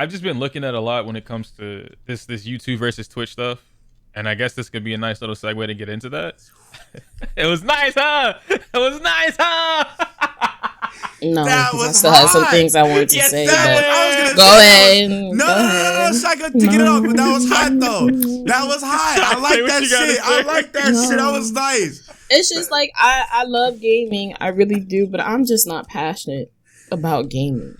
I've just been looking at a lot when it comes to this YouTube versus Twitch stuff, and I guess this could be a nice little segue to get into that. It was nice, huh? It was nice, huh? No, That because I was still had some hot. things I wanted to Yes, say. that But I was gonna go say ahead. No, Shaka, to get it off. But that was hot though. That was hot. I Say like what that you gotta shit. I say. like that shit. That was nice. It's just like I love gaming. I really do, but I'm just not passionate about gaming.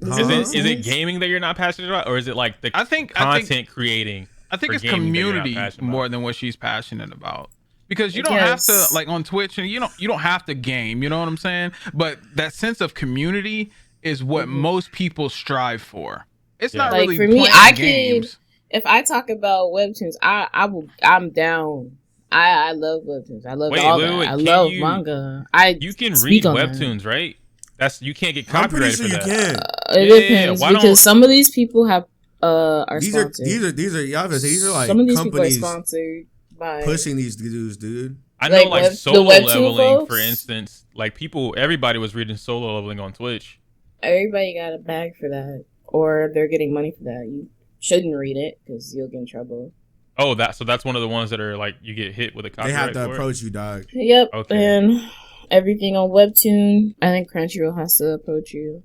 Is it gaming that you're not passionate about, or is it like the content creating? I think for it's gaming that you're not community passionate about? more than what she's passionate about. Because you don't have to, like on Twitch, and you don't have to game. You know what I'm saying? But that sense of community is what most people strive for. It's not Like really for me, playing I games. can. If I talk about webtoons, I'm down. I love webtoons. I love all that. I love manga. You can read webtoons, right? You can't get I'm pretty copyrighted sure for you that. can. It depends because some of these people have are sponsored. These are y'all gonna say these are like some of these people are companies sponsored by pushing these dudes, dude. I know, like solo webtoon leveling, folks? for instance. Like everybody was reading solo leveling on Twitch. Everybody got a bag for that, or they're getting money for that. You shouldn't read it because you'll get in trouble. Oh, that's one of the ones that are like you get hit with a copyright. They have to for approach you, dog. Yep, Okay. and everything on Webtoon, I think Crunchyroll has to approach you.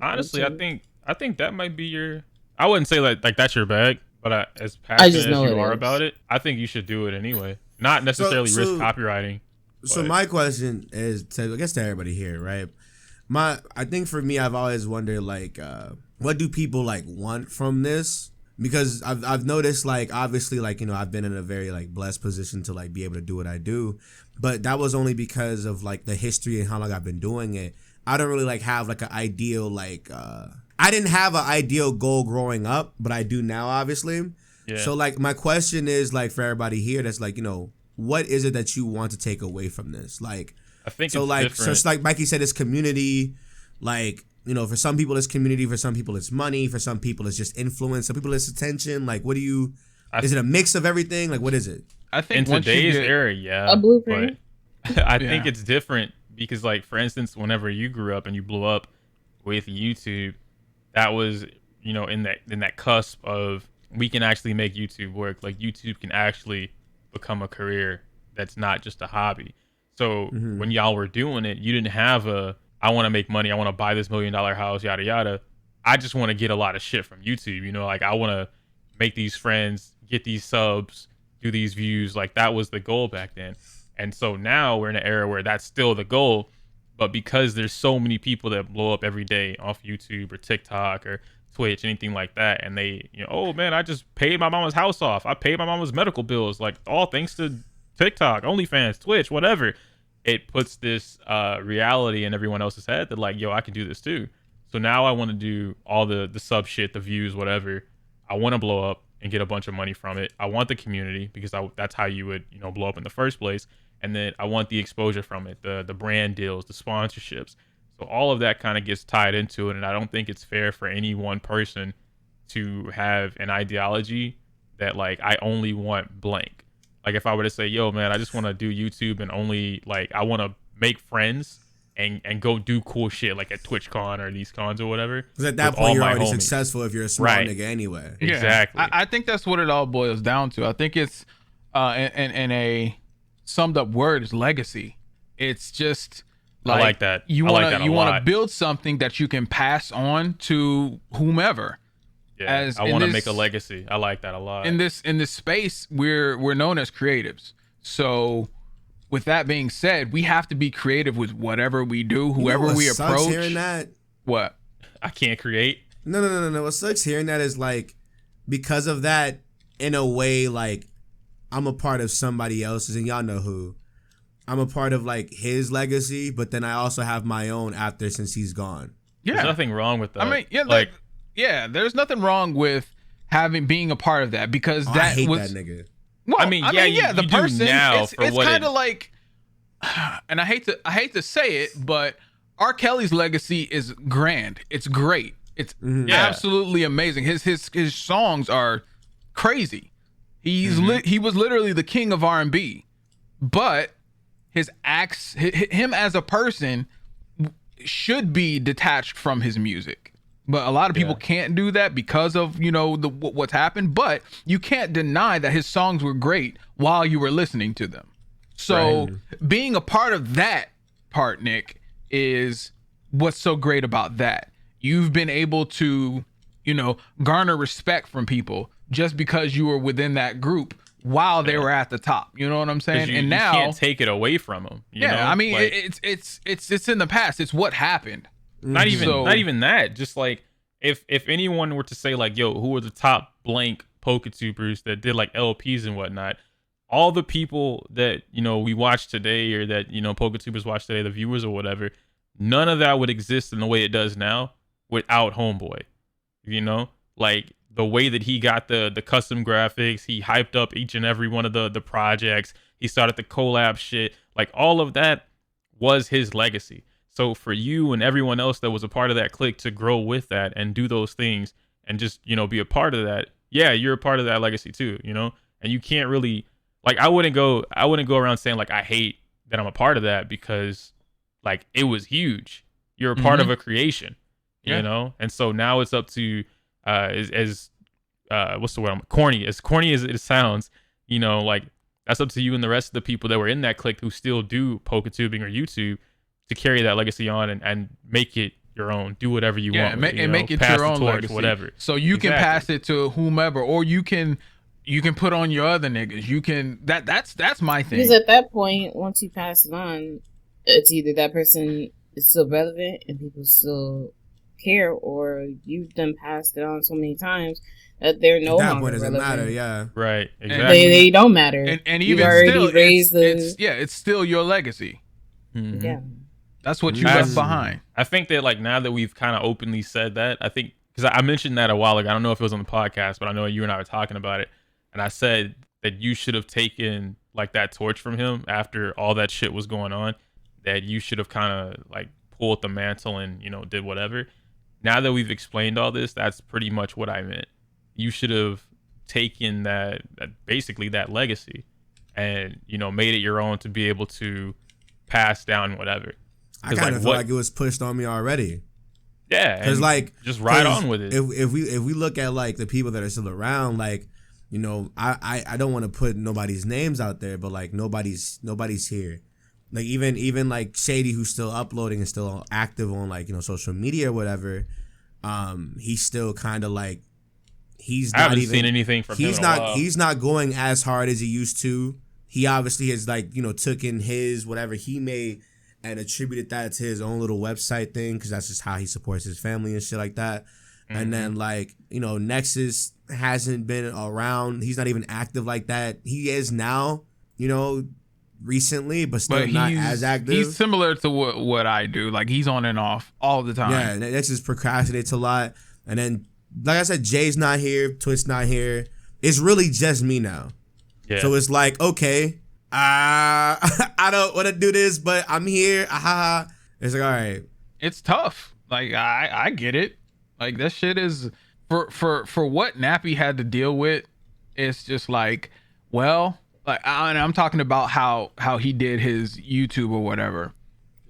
Honestly, Webtoon. I think that might be your. I wouldn't say like that's your bag, but as passionate as you are about it, I think you should do it anyway. Not necessarily risk copywriting. So my question is, I guess to everybody here, right? I think for me, I've always wondered like, what do people like want from this? Because I've noticed like obviously like I've been in a very like blessed position to like be able to do what I do, but that was only because of like the history and how long I've been doing it. I don't really like have like an ideal like I didn't have an ideal goal growing up, but I do now obviously. Yeah. So like my question is like for everybody here that's like what is it that you want to take away from this? Like I think so it's like different. so like Mikey said, it's community. Like for some people it's community, for some people it's money, for some people it's just influence, some people it's attention. Like what do you? Is it a mix of everything? Like what is it? I think in today's era, yeah, a blueprint. But I think it's different because like for instance, whenever you grew up and you blew up with YouTube, that was in that cusp of we can actually make YouTube work. Like YouTube can actually become a career that's not just a hobby. So when y'all were doing it, you didn't have I want to make money, I want to buy this $1 million house, yada yada. I just want to get a lot of shit from YouTube. Like I want to make these friends, get these subs, do these views. Like that was the goal back then. And so now we're in an era where that's still the goal, but because there's so many people that blow up every day off YouTube or TikTok or Twitch, anything like that, and they, oh man, I just paid my mama's house off. I paid my mama's medical bills, like all thanks to TikTok, OnlyFans, Twitch, whatever. It puts this reality in everyone else's head that like, yo, I can do this too. So now I want to do all the sub shit, the views, whatever. I want to blow up and get a bunch of money from it. I want the community because that's how you would, blow up in the first place. And then I want the exposure from it, the brand deals, the sponsorships. So all of that kind of gets tied into it. And I don't think it's fair for any one person to have an ideology that like, I only want blank. Like if I were to say, yo, man, I just want to do YouTube and only like, I want to make friends and go do cool shit like at TwitchCon or these cons or whatever. Because at that point, you're already successful if you're a smart nigga anyway. Yeah, exactly. I think that's what it all boils down to. I think it's in a summed up word is legacy. It's just like, I like that. You want to build something that you can pass on to whomever. Yeah, I want to make a legacy. I like that a lot. In this space, we're known as creatives. So with that being said, we have to be creative with whatever we do, whoever we approach. Hearing that? What? I can't create. No. What sucks hearing that is like, because of that, in a way, like I'm a part of somebody else's, and y'all know who. I'm a part of like his legacy, but then I also have my own after since he's gone. Yeah, there's nothing wrong with that. I mean, there's nothing wrong with being a part of that because I hate that nigga. Well, I mean, the person now it's kind of like, and I hate to say it, but R. Kelly's legacy is grand. It's great. It's absolutely amazing. His songs are crazy. He was literally the king of R&B, but his him as a person should be detached from his music. But a lot of people can't do that because of, you know, what's happened. But you can't deny that his songs were great while you were listening to them. So being a part of that part, Nick, is what's so great about that. You've been able to, you know, garner respect from people just because you were within that group while they were at the top. You know what I'm saying? And now you can't take it away from them. You know? I mean, like, it's in the past. It's what happened. Not even that. Just like if anyone were to say like, yo, who are the top blank PokeTubers that did like LPs and whatnot, all the people that, you know, we watch today or that, you know, PokeTubers watch today, the viewers or whatever, none of that would exist in the way it does now without Homeboy. You know, like the way that he got the custom graphics, he hyped up each and every one of the projects, he started the collab shit, like all of that was his legacy. So for you and everyone else that was a part of that clique to grow with that and do those things and just, you know, be a part of that, yeah, you're a part of that legacy too, you know? And you can't really, like, I wouldn't go around saying like I hate that I'm a part of that, because like it was huge. You're a part of a creation, you know? And so now it's up to as what's the word? Corny as it sounds, you know, like that's up to you and the rest of the people that were in that clique who still do PokeTubing or YouTube to carry that legacy on and make it your own. Do whatever you want. And make it your own legacy. Whatever. So you can pass it to whomever, or you can put on your other niggas. You can that's my thing. Because at that point, once you pass it on, it's either that person is still relevant and people still care, or you've done passed it on so many times that they're no longer relevant. That point doesn't matter, yeah. Right, exactly. They don't matter. And even still, it's still your legacy. Mm-hmm. Yeah. That's what you left behind. I think that like now that we've kind of openly said that, I think, because I mentioned that a while ago, I don't know if it was on the podcast, but I know you and I were talking about it, and I said that you should have taken like that torch from him after all that shit was going on, that you should have kind of like pulled the mantle and, you know, did whatever. Now that we've explained all this, that's pretty much what I meant. You should have taken that basically that legacy and, you know, made it your own to be able to pass down whatever. I kind of feel like it was pushed on me already. Yeah, because like just ride on with it. If we look at like the people that are still around, like, you know, I don't want to put nobody's names out there, but like nobody's here. Like even like Shady, who's still uploading and still active on like, you know, social media or whatever. He's still kind of like I haven't seen anything from him in a while. He's not going as hard as he used to. He obviously has like, you know, took in his whatever he made and attributed that to his own little website thing, because that's just how he supports his family and shit like that. Mm-hmm. And then like, you know, Nexus hasn't been around. He's not even active like that. He is now, you know, recently, but still not as active. He's similar to what I do. Like he's on and off all the time. Yeah, Nexus procrastinates a lot. And then, like I said, Jay's not here. Twit's not here. It's really just me now. Yeah. So it's like, okay, I don't want to do this, but I'm here. It's like, all right. It's tough. Like I get it. Like that shit is for what Nappy had to deal with. It's just like, well, like I'm talking about how he did his YouTube or whatever.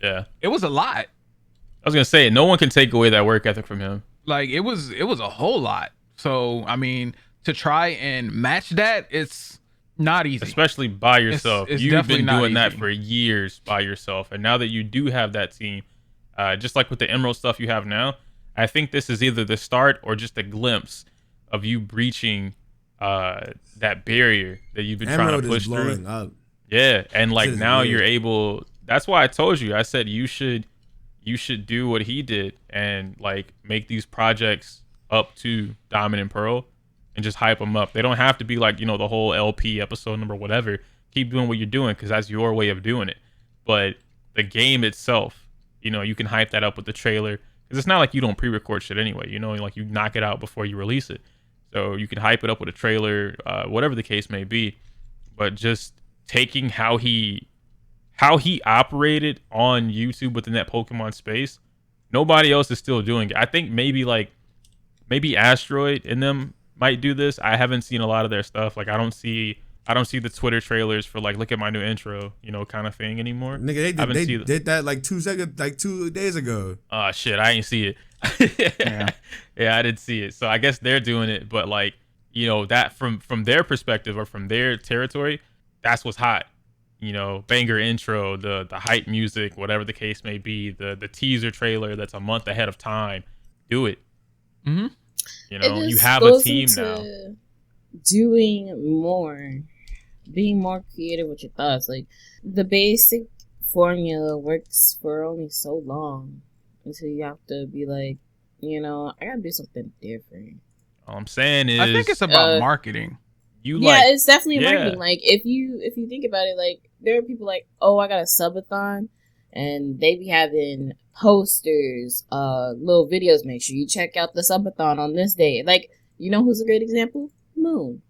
Yeah, it was a lot. I was gonna say no one can take away that work ethic from him. Like it was a whole lot. So I mean, to try and match that, it's not easy, especially by yourself. It's You've been doing that for years by yourself, and now that you do have that team, just like with the Emerald stuff you have now, I think this is either the start or just a glimpse of you breaching that barrier that you've been Emerald trying to push through. Up. Yeah, and like now you're able. That's why I told you. I said you should do what he did and like make these projects up to Diamond and Pearl. And just hype them up. They don't have to be like, you know, the whole LP episode number, whatever. Keep doing what you're doing because that's your way of doing it. But the game itself, you know, you can hype that up with the trailer because it's not like you don't pre-record shit anyway. You know, like you knock it out before you release it. So you can hype it up with a trailer, whatever the case may be. But just taking how he operated on YouTube within that Pokemon space, nobody else is still doing it. I think maybe Asteroid and them might do this. I haven't seen a lot of their stuff. Like I don't see the Twitter trailers for like look at my new intro, you know, kind of thing anymore. Nigga, they did that like 2 days ago. Oh shit, I ain't see it. Yeah, I didn't see it. So I guess they're doing it, but like, that from their perspective or from their territory, that's what's hot. Banger intro, the hype music, whatever the case may be, the teaser trailer that's a month ahead of time. Do it. Mm-hmm. You have a team now. Doing more, being more creative with your thoughts. Like, the basic formula works for only so long until you have to be like, I gotta do something different. All I'm saying is, I think it's about marketing. It's definitely marketing. Like, if you think about it, like, there are people like, oh, I got a subathon, and they be having posters, little videos. Make sure you check out the subathon on this day. Like, who's a great example? Moon.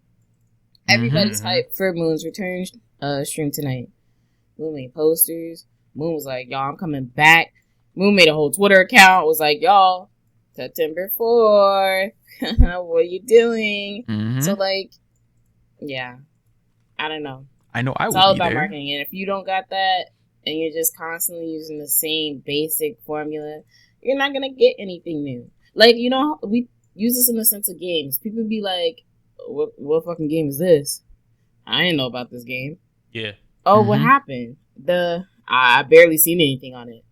Everybody's hyped for Moon's return stream tonight. Moon made posters. Moon was like, y'all, I'm coming back. Moon made a whole Twitter account. Was like, y'all, September 4th. What are you doing? Mm-hmm. So, like, yeah. I don't know. I know it's all about marketing. And if you don't got that and you're just constantly using the same basic formula, you're not going to get anything new. Like, we use this in the sense of games. People be like, what fucking game is this? I didn't know about this game. Yeah. Oh, what happened? I barely seen anything on it.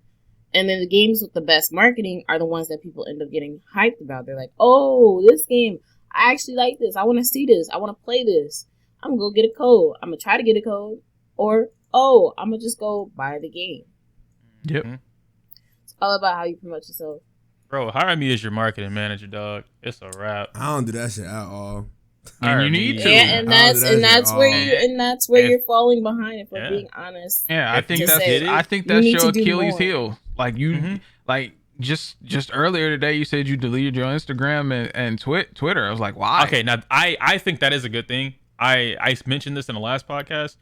And then the games with the best marketing are the ones that people end up getting hyped about. They're like, oh, this game, I actually like this. I want to see this. I want to play this. I'm going to go get a code. I'm going to try to get a code. Or, oh, I'm going to just go buy the game. Yep. It's all about how you promote yourself. Bro, hire me as your marketing manager, dog. It's a wrap. I don't do that shit at all. And you need to. Yeah, and that's where you're falling behind, if we're being honest. Yeah, I think that's your Achilles heel. Like just earlier today you said you deleted your Instagram and Twitter. I was like, why? Okay, now I think that is a good thing. I mentioned this in the last podcast.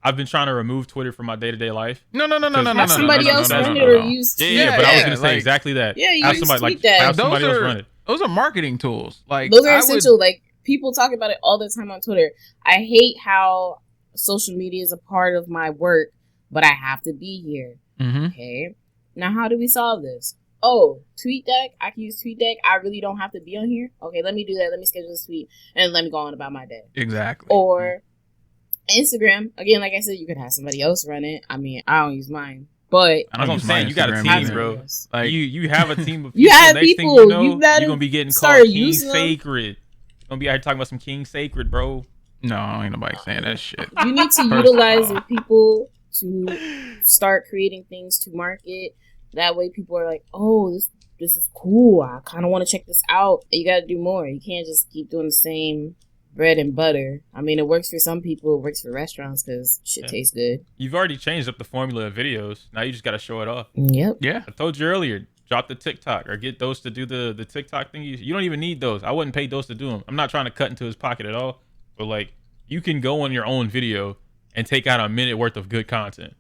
I've been trying to remove Twitter from my day-to-day life. No. Have somebody else run it or use tweet. Yeah, but I was gonna say exactly that. Yeah, you use tweet that. Have somebody else run it. Those are marketing tools. Like, those are essential. Like, people talk about it all the time on Twitter. I hate how social media is a part of my work, but I have to be here. Mm-hmm. Okay. Now, how do we solve this? Oh, TweetDeck. I can use TweetDeck. I really don't have to be on here. Okay, let me do that. Let me schedule this tweet and let me go on about my day. Exactly. Or Instagram. Again, like I said, you could have somebody else run it. I mean, I don't use mine. But I'm saying, you got a team, bro. Like, you have a team of people. You have people. You're gonna be getting called King Sacred. You're gonna be out here talking about some King Sacred, bro. No, ain't nobody saying that shit. You need to utilize the people to start creating things to market. That way, people are like, "Oh, this is cool. I kind of want to check this out." You got to do more. You can't just keep doing the same bread and butter. I mean, it works for some people. It works for restaurants because shit tastes good. You've already changed up the formula of videos. Now you just got to show it off. Yep. Yeah. I told you earlier, drop the TikTok or get those to do the TikTok thing. You don't even need those. I wouldn't pay those to do them. I'm not trying to cut into his pocket at all. But, like, you can go on your own video and take out a minute worth of good content.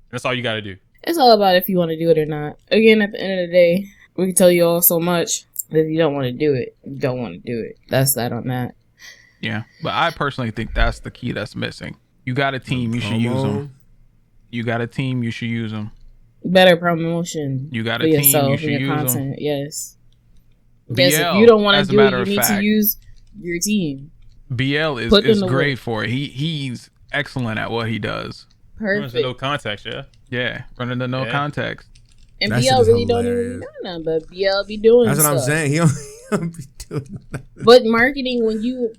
That's all you got to do. It's all about if you want to do it or not. Again, at the end of the day, we can tell you all so much. But if you don't want to do it, you don't want to do it. That's that on that. Yeah, but I personally think that's the key that's missing. You got a team, you should use them. You got a team, you should use them. Better promotion. You got a team, you should use content. Them. Yes. BL, yes, if you don't want to do it, you need to use your team. BL is great for it. He's excellent at what he does. Perfect. No context, yeah. Yeah, running the no context. And BL really don't even know nothing, but BL be doing That's stuff. what I'm saying. He don't be doing nothing. But marketing,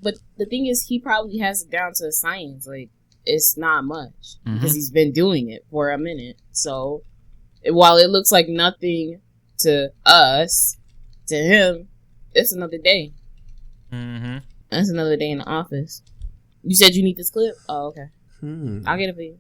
but the thing is, he probably has it down to a science. Like, it's not much because he's been doing it for a minute. So, while it looks like nothing to us, to him, it's another day. Mm-hmm. That's another day in the office. You said you need this clip? Oh, okay. I'll get it for you.